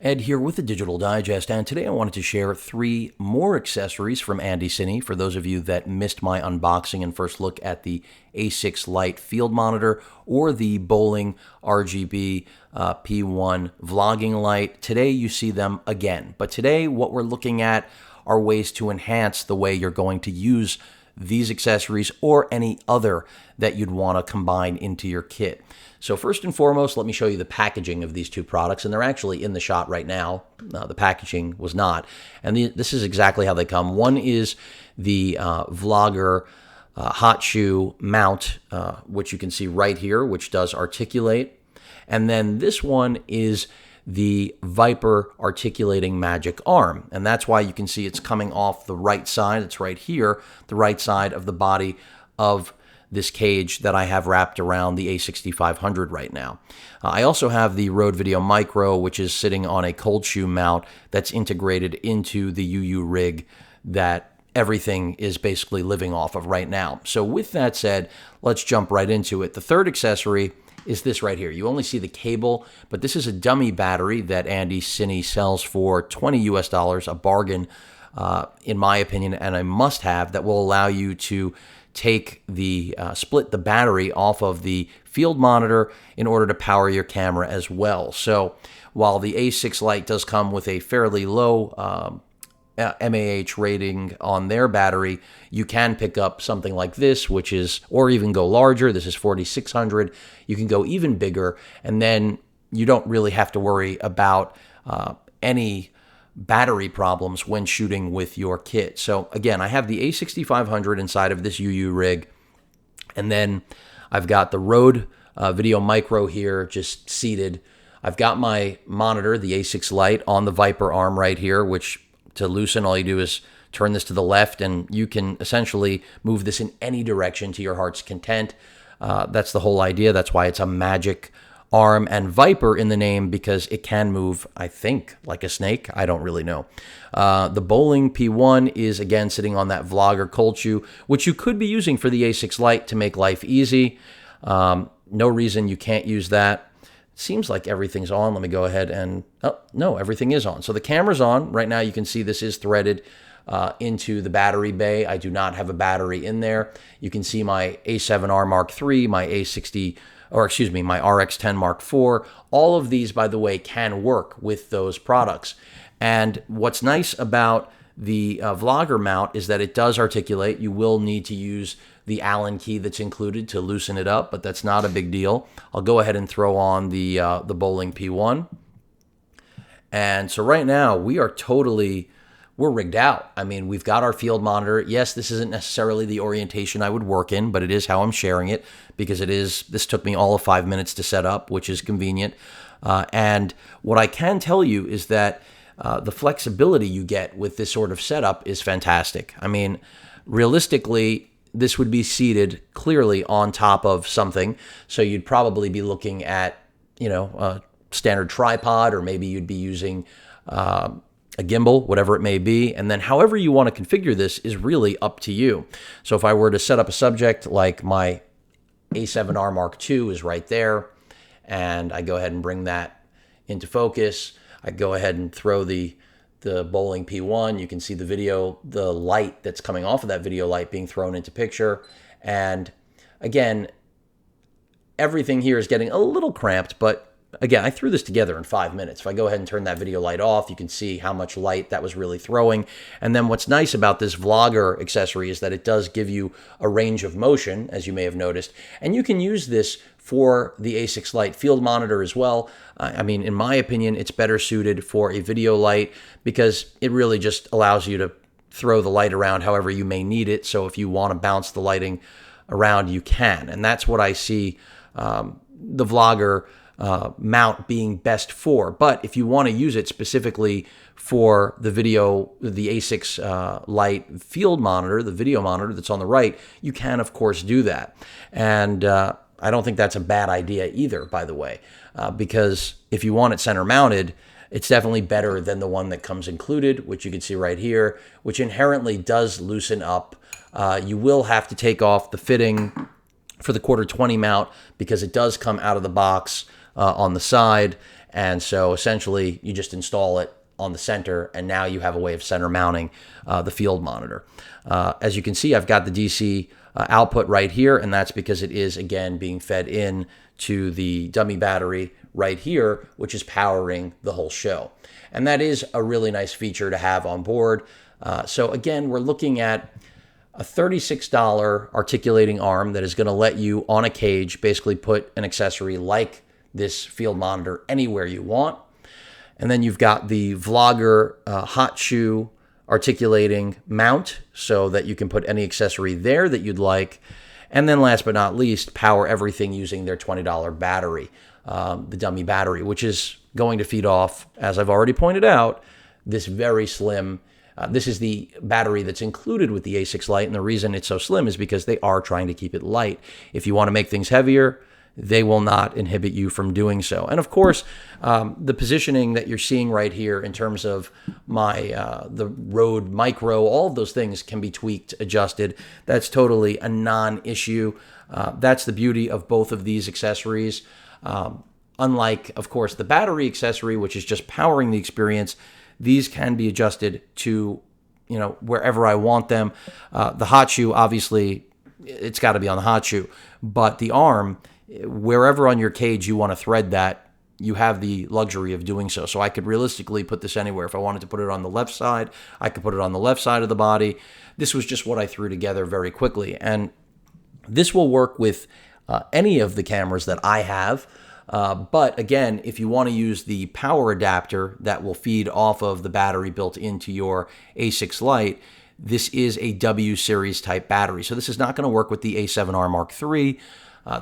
Ed here with the Digital Digest, and today I wanted to share 3 more accessories from ANDYCINE for those of you that missed my unboxing and first look at the A6 Lite field monitor or the Bowling RGB P1 vlogging light. Today you see them again, but today what we're looking at are ways to enhance the way you're going to use these accessories or any other that you'd want to combine into your kit. So first and foremost, let me show you the packaging of these two products, and they're actually in the shot right now. The packaging was not, and this is exactly how they come. One is the Vlogger hot shoe mount, which you can see right here, which does articulate, and then this one is the Viper articulating magic arm, and that's why you can see it's coming off the right side. It's right here, the right side of the body of this cage that I have wrapped around the A6500 right now. I also have the Rode Video Micro, which is sitting on a cold shoe mount that's integrated into the UU rig that everything is basically living off of right now. So with that said, let's jump right into it. The third accessory is this right here. You only see the cable, but this is a dummy battery that ANDYCINE sells for $20 US, a bargain in my opinion, and a must-have that will allow you to take the split the battery off of the field monitor in order to power your camera as well. So while the A6 Lite does come with a fairly low mAh rating on their battery, you can pick up something like this, which is, or even go larger. This is 4600. You can go even bigger, and then you don't really have to worry about any battery problems when shooting with your kit. So again, I have the A6500 inside of this UU rig, and then I've got the Rode Video Micro here just seated. I've got my monitor, the A6 Lite, on the Viper arm right here, which to loosen, all you do is turn this to the left, and you can essentially move this in any direction to your heart's content. That's the whole idea. That's why it's a magic arm and Viper in the name, because it can move, I think, like a snake. I don't really know. The Bowling P1 is, again, sitting on that Vlogger cold shoe, which you could be using for the A6 Lite to make life easy. No reason you can't use that. Seems like everything's on. Let me go ahead and, oh, no, everything is on. So the camera's on. Right now you can see this is threaded into the battery bay. I do not have a battery in there. You can see my A7R Mark III, my my RX10 Mark IV. All of these, by the way, can work with those products. And what's nice about the Vlogger mount is that it does articulate. You will need to use the Allen key that's included to loosen it up, but that's not a big deal. I'll go ahead and throw on the Bowling P1. And so right now we're rigged out. I mean, we've got our field monitor. Yes, this isn't necessarily the orientation I would work in, but it is how I'm sharing it, because this took me all of 5 minutes to set up, which is convenient. And what I can tell you is that the flexibility you get with this sort of setup is fantastic. I mean, realistically, this would be seated clearly on top of something. So you'd probably be looking at, a standard tripod, or maybe you'd be using a gimbal, whatever it may be. And then however you want to configure this is really up to you. So if I were to set up a subject like my A7R Mark II is right there, and I go ahead and bring that into focus, I go ahead and throw the Bowling P1. You can see the light that's coming off of that video light being thrown into picture. And again, everything here is getting a little cramped, but again, I threw this together in 5 minutes. If I go ahead and turn that video light off, you can see how much light that was really throwing. And then what's nice about this Vlogger accessory is that it does give you a range of motion, as you may have noticed. And you can use this for the A6 Lite field monitor as well. I mean, in my opinion, it's better suited for a video light, because it really just allows you to throw the light around however you may need it. So if you want to bounce the lighting around, you can. And that's what I see the Vlogger mount being best for. But if you want to use it specifically for the A6 Lite field monitor, the video monitor that's on the right, you can, of course, do that. And I don't think that's a bad idea either, by the way, because if you want it center mounted, it's definitely better than the one that comes included, which you can see right here, which inherently does loosen up. You will have to take off the fitting for the 1/4 20 mount, because it does come out of the box on the side, And so essentially you just install it on the center, and now you have a way of center mounting the field monitor. As you can see, I've got the DC output right here, and that's because it is, again, being fed in to the dummy battery right here, which is powering the whole show. And that is a really nice feature to have on board. So again, we're looking at a $36 articulating arm that is going to let you, on a cage, basically put an accessory like this field monitor anywhere you want. And then you've got the Vlogger hot shoe articulating mount so that you can put any accessory there that you'd like. And then last but not least, power everything using their $20 battery, the dummy battery, which is going to feed off, as I've already pointed out, this very slim. This is the battery that's included with the A6 Lite, and the reason it's so slim is because they are trying to keep it light. If you want to make things heavier, they will not inhibit you from doing so. And of course, the positioning that you're seeing right here in terms of the Rode Micro, all of those things can be tweaked, adjusted. That's totally a non-issue. That's the beauty of both of these accessories. Unlike, of course, the battery accessory, which is just powering the experience, these can be adjusted to, wherever I want them. The hot shoe, obviously, it's got to be on the hot shoe, but the arm, wherever on your cage you want to thread that, you have the luxury of doing so. So I could realistically put this anywhere. If I wanted to put it on the left side, I could put it on the left side of the body. This was just what I threw together very quickly. And this will work with any of the cameras that I have. But again, if you want to use the power adapter that will feed off of the battery built into your A6 Lite, this is a W series type battery. So this is not going to work with the A7R Mark III.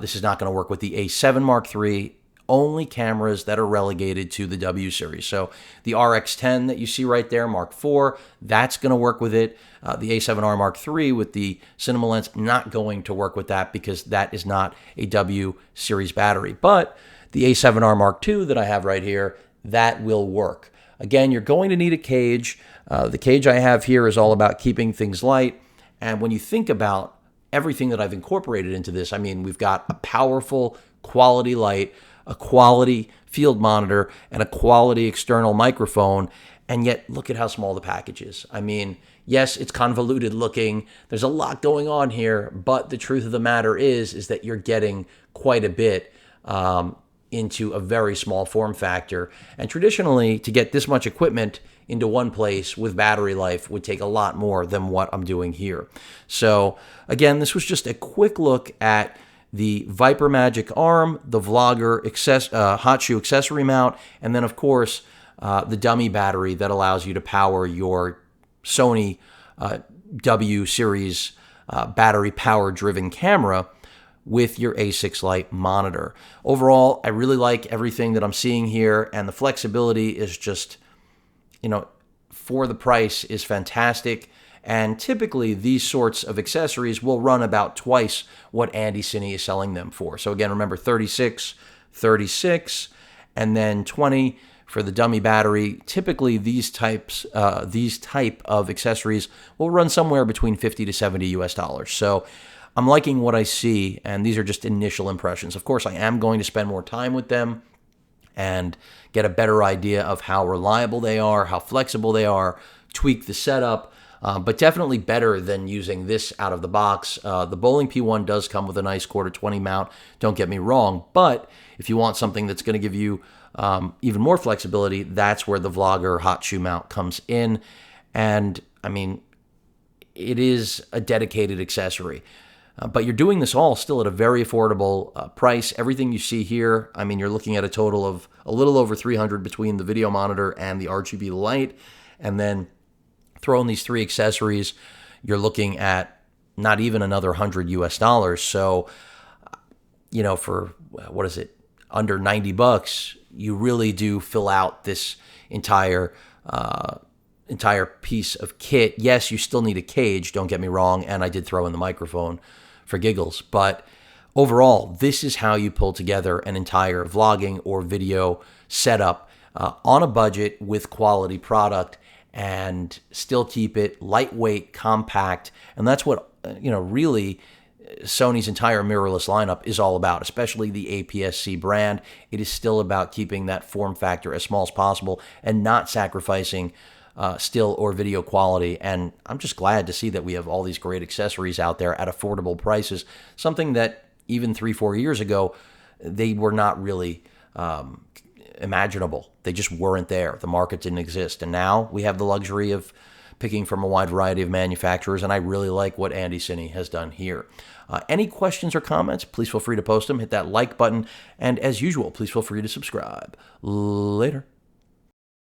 This is not going to work with the A7 Mark III. Only cameras that are relegated to the W series. So the RX10 that you see right there, Mark IV, that's going to work with it. The A7R Mark III with the cinema lens, not going to work with that because that is not a W series battery. But the A7R Mark II that I have right here, that will work. Again, you're going to need a cage. The cage I have here is all about keeping things light. And when you think about everything that I've incorporated into this, I mean, we've got a powerful quality light, a quality field monitor, and a quality external microphone. And yet, look at how small the package is. I mean, yes, it's convoluted looking. There's a lot going on here, but the truth of the matter is that you're getting quite a bit into a very small form factor. And traditionally, to get this much equipment into one place with battery life would take a lot more than what I'm doing here. So again, this was just a quick look at the Viper Magic arm, the Vlogger hot shoe accessory mount, and then of course the dummy battery that allows you to power your Sony W series battery power driven camera with your A6 Lite monitor. Overall, I really like everything that I'm seeing here, and the flexibility is just, for the price is fantastic. And typically these sorts of accessories will run about twice what ANDYCINE is selling them for. So again, remember 36, 36, and then 20 for the dummy battery. Typically these type of accessories will run somewhere between 50 to 70 US dollars. So I'm liking what I see, and these are just initial impressions. Of course, I am going to spend more time with them and get a better idea of how reliable they are, how flexible they are, tweak the setup. But definitely better than using this out of the box. The Bowling P1 does come with a nice quarter 20 mount, don't get me wrong, but if you want something that's going to give you even more flexibility, that's where the Vlogger hot shoe mount comes in. And I mean, it is a dedicated accessory. But you're doing this all still at a very affordable price. Everything you see here, I mean, you're looking at a total of a little over $300 between the video monitor and the RGB light. And then throw in these three accessories, you're looking at not even another $100 US dollars. So, for what is it, under $90, you really do fill out this entire piece of kit. Yes, you still need a cage, don't get me wrong, and I did throw in the microphone for giggles, but overall, this is how you pull together an entire vlogging or video setup on a budget with quality product and still keep it lightweight, compact, and that's what really Sony's entire mirrorless lineup is all about, especially the APS-C brand. It is still about keeping that form factor as small as possible and not sacrificing still or video quality. And I'm just glad to see that we have all these great accessories out there at affordable prices, something that even 3-4 years ago, they were not really imaginable. They just weren't there. The market didn't exist. And now we have the luxury of picking from a wide variety of manufacturers, and I really like what ANDYCINE has done here. Any questions or comments, please feel free to post them. Hit that like button, and as usual, please feel free to subscribe. Later.